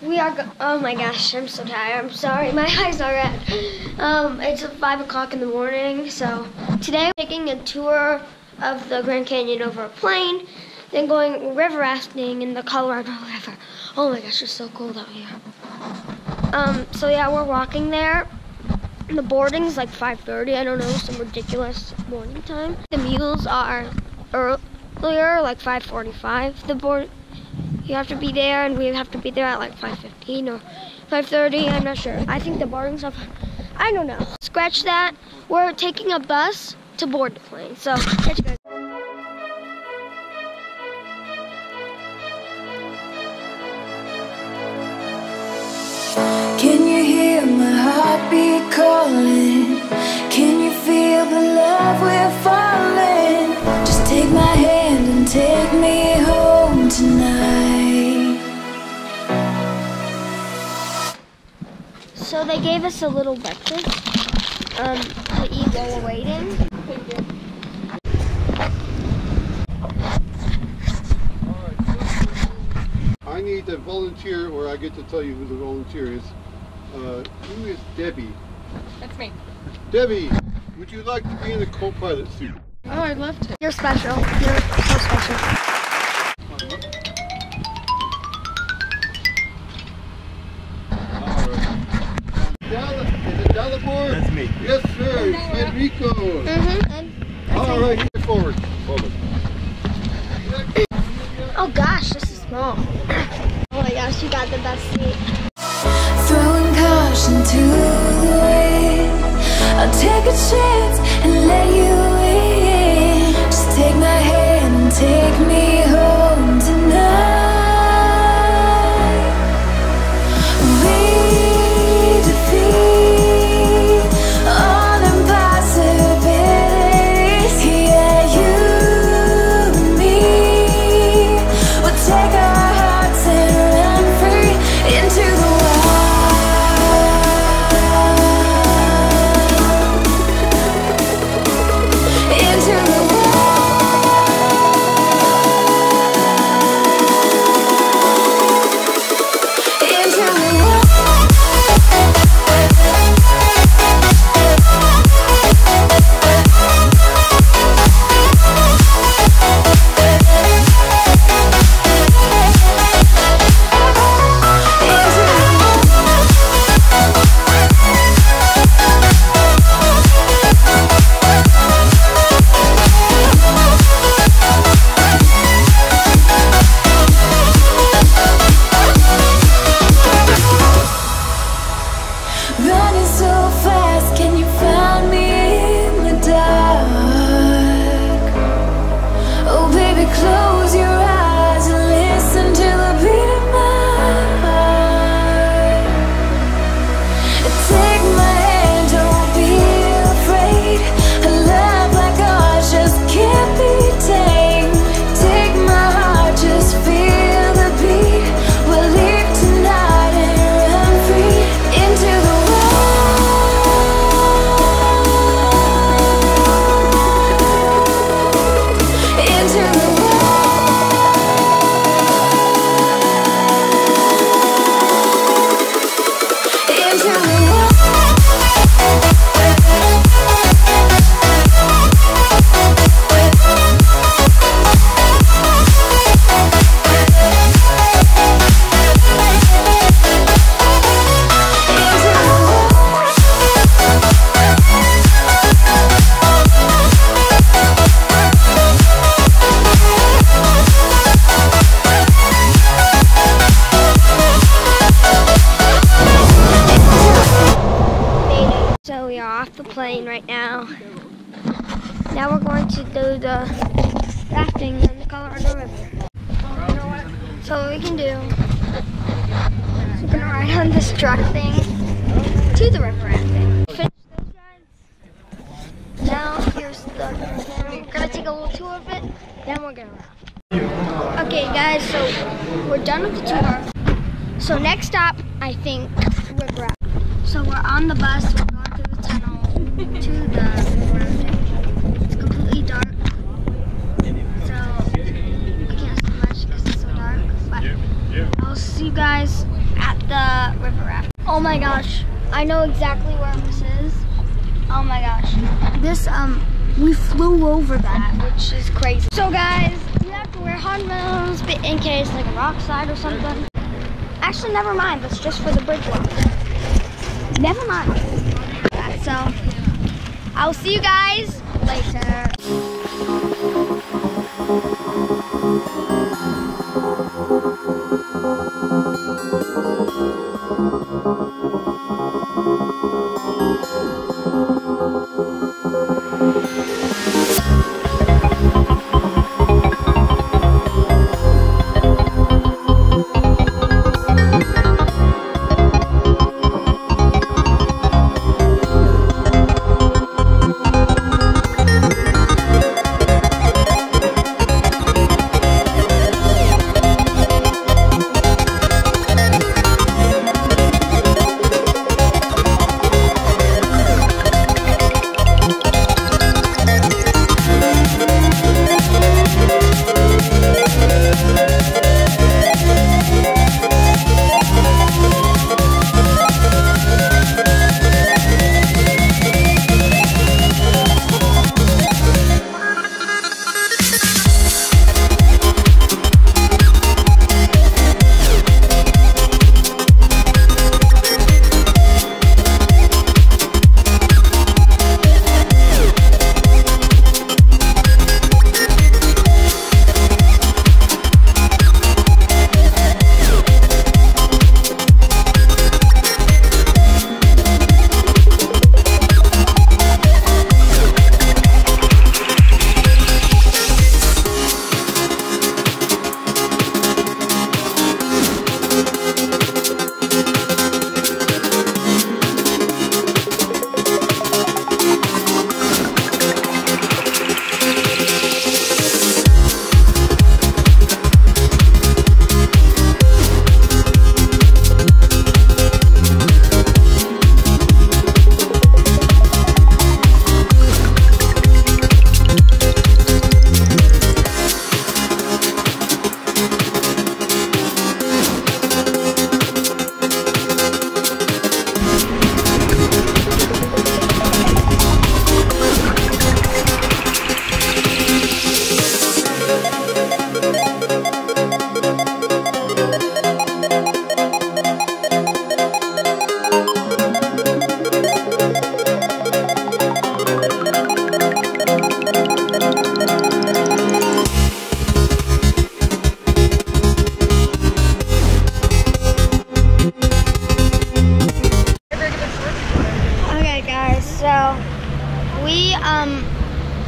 Oh my gosh, I'm so tired. I'm sorry, my eyes are red. It's 5 o'clock in the morning, so today we're taking a tour of the Grand Canyon over a plane, then going river rafting in the Colorado River. Oh my gosh, it's so cold out here. So yeah, we're walking there. The boarding's like 5:30, I don't know, some ridiculous morning time. The Mules are earlier, like 5:45. You have to be there, and we have to be there at like 5:15 or 5:30, I'm not sure. I think the boarding's up, I don't know. Scratch that. We're taking a bus to board the plane, so catch you guys. Can you hear my heartbeat calling? Can you feel the love we're falling? Just take my hand and take me home tonight. So they gave us a little breakfast to eat while we're waiting. I need a volunteer, or I get to tell you who the volunteer is. Who is Debbie? That's me. Debbie, would you like to be in the co-pilot seat? Oh, I'd love to. You're special. You're so special. Is it Dalibor? That's me. Yes, sir. It's Enrico. All right, here forward. Oh gosh, this is small. Oh my gosh, you got the best seat. Throwing caution to the wind, I'll take a chance and let you in. Just take my hand and take me home tonight. We defeat all impossibilities. Yeah, you and me will take our hearts and run free into the running so fast, can you find me in the dark? Oh baby, close your eyes and listen to the beat of my heart. Take my hand, don't be afraid. A love like ours just can't be tamed. Take my heart, just feel the beat. We'll leave tonight and run free into the So we are off the plane right now. Now we're going to do the rafting on the Colorado River. So what we can do, we're going to ride on this truck thing to the river rafting. Finish those rides. Now here's the, we're going to take a little tour of it, then we're going to raft. Okay guys, so we're done with the tour. So next stop, I think, river rafting. So we're on the bus, we're going through the tunnel to the rafting. It's completely dark, so I can't see much because it's so dark, but I'll see you guys at the river raft. Oh my gosh, I know exactly where this is. Oh my gosh, this we flew over that, which is crazy. So guys, we have to wear hard nose in case like a rock slide or something. Actually, never mind. That's just for the bridge walk. Never mind. So I'll see you guys later.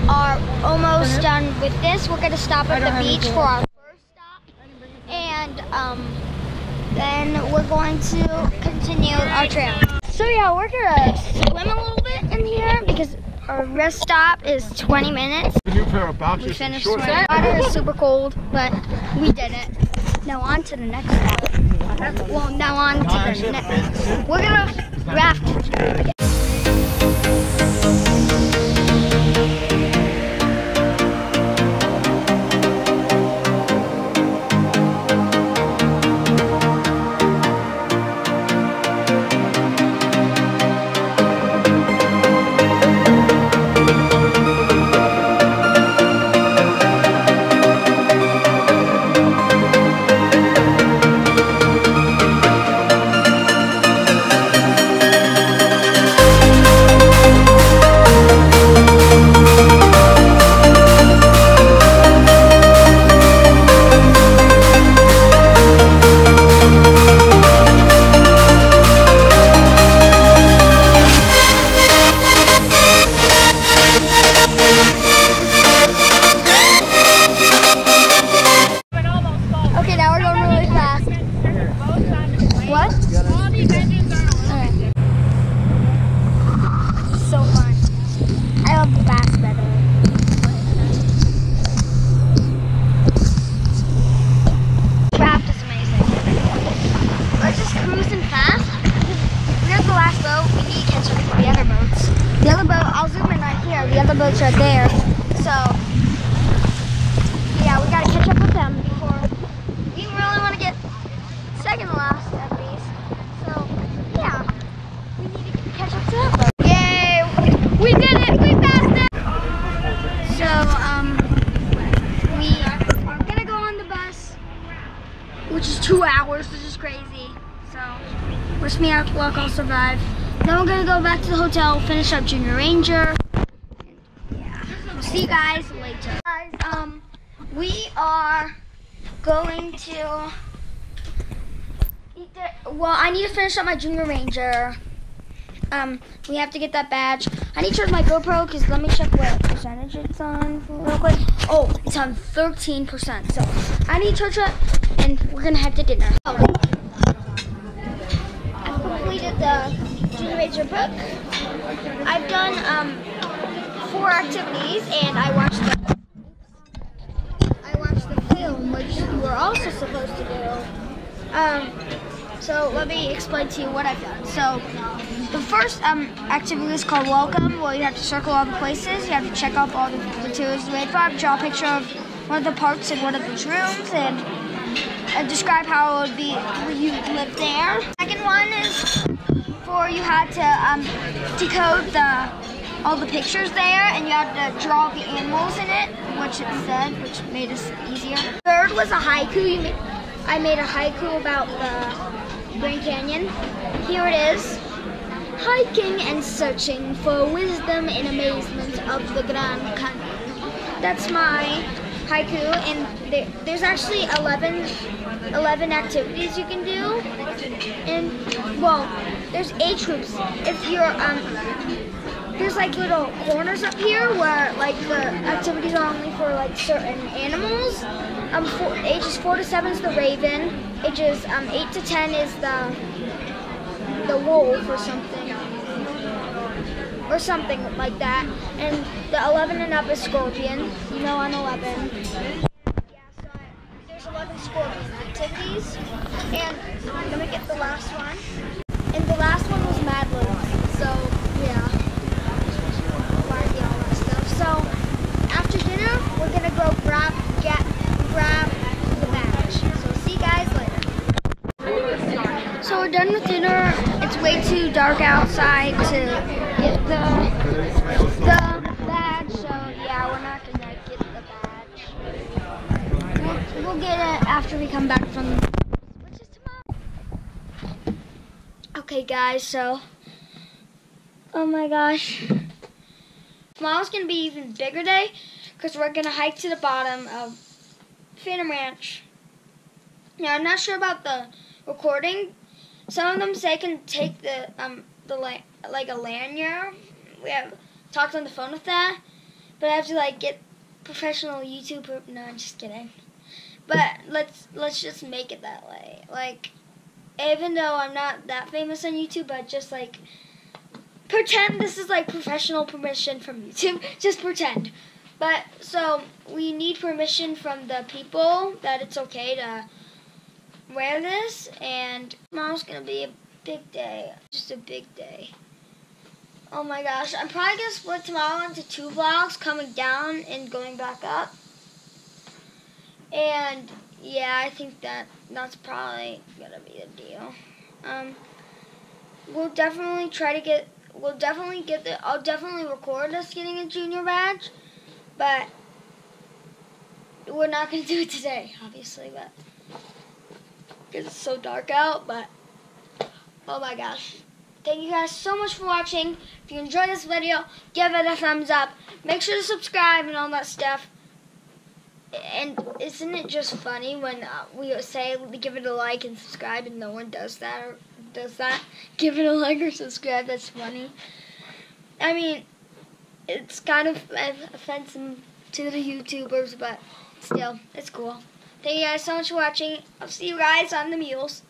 Are almost done with this. We're gonna stop at the beach for our first stop, and then we're going to continue our trail. So yeah, we're gonna swim a little bit in here because our rest stop is 20 minutes. New pair of boxers. We finished swimming. The water is super cold, but we did it. Now on to the next stop. Well, now on to the next. We're gonna raft. Boats are there, so yeah, we gotta catch up with them before we really want to get second to last at least. easy. So, wish me luck, I'll survive. Then we're gonna go back to the hotel, finish up Junior Ranger. Yeah, we'll see you guys later. Guys, we are going to well, I need to finish up my Junior Ranger. We have to get that badge. I need to charge my GoPro because let me check what percentage it's on real quick. Oh, it's on 13%. So I need to charge it, and we're gonna head to dinner. I've completed the Junior Ranger book. I've done 4 activities, and I watched the film, which you were also supposed to do. So let me explain to you what I've done. So the first activity is called Welcome. Well, you have to circle all the places. You have to check off all the materials you made for it, draw a picture of one of the parts in one of these rooms, and describe how it would be when you live there. Second one is for you had to decode all the pictres there, and you had to draw the animals in it, which it said, which made it easier. Third was a haiku. I made a haiku about the Grand Canyon. Here it is. Hiking and searching for wisdom and amazement of the Grand Canyon. That's my haiku, and there's actually 11 activities you can do. And well, there's age groups. If you're there's like little corners up here where like the activities are only for like certain animals. Ages 4 to 7 is the raven. Ages 8 to 10 is the wolf or something like that. And the 11 and up is scorpion. You know, on 11. Yeah, so there's 11 scorpion activities. And I'm gonna get the last one. And the last one was Mad Lib. So yeah, all that stuff. So after dinner, we're gonna go grab the badge. So see you guys later. So we're done with dinner. It's way too dark outside to get the badge. So yeah, we're not gonna get the badge. We'll get it after we come back from which is tomorrow. Okay guys, so oh my gosh. Tomorrow's gonna be even bigger day because we're gonna hike to the bottom of Phantom Ranch. Now I'm not sure about the recording. Some of them say I can take like a lanyard. We have talked on the phone with that, but I have to like get professional YouTuber. No, I'm just kidding. But let's just make it that way. Like, even though I'm not that famous on YouTube, but just like pretend this is like professional permission from YouTube. Just pretend. But so we need permission from the people that it's okay to wear this, and tomorrow's gonna be a big day. Just a big day. Oh my gosh, I'm probably gonna split tomorrow into 2 vlogs, coming down and going back up. And yeah, I think that's probably gonna be the deal. We'll definitely try to get. I'll definitely record us getting a junior badge, but we're not gonna do it today, obviously, but because it's so dark out. But oh my gosh. Thank you guys so much for watching. If you enjoyed this video, give it a thumbs up. Make sure to subscribe and all that stuff. And isn't it just funny when we say give it a like and subscribe and no one does that or does that? Give it a like or subscribe. That's funny. I mean, it's kind of offensive to the YouTubers, but still, it's cool. Thank you guys so much for watching. I'll see you guys on the Mules.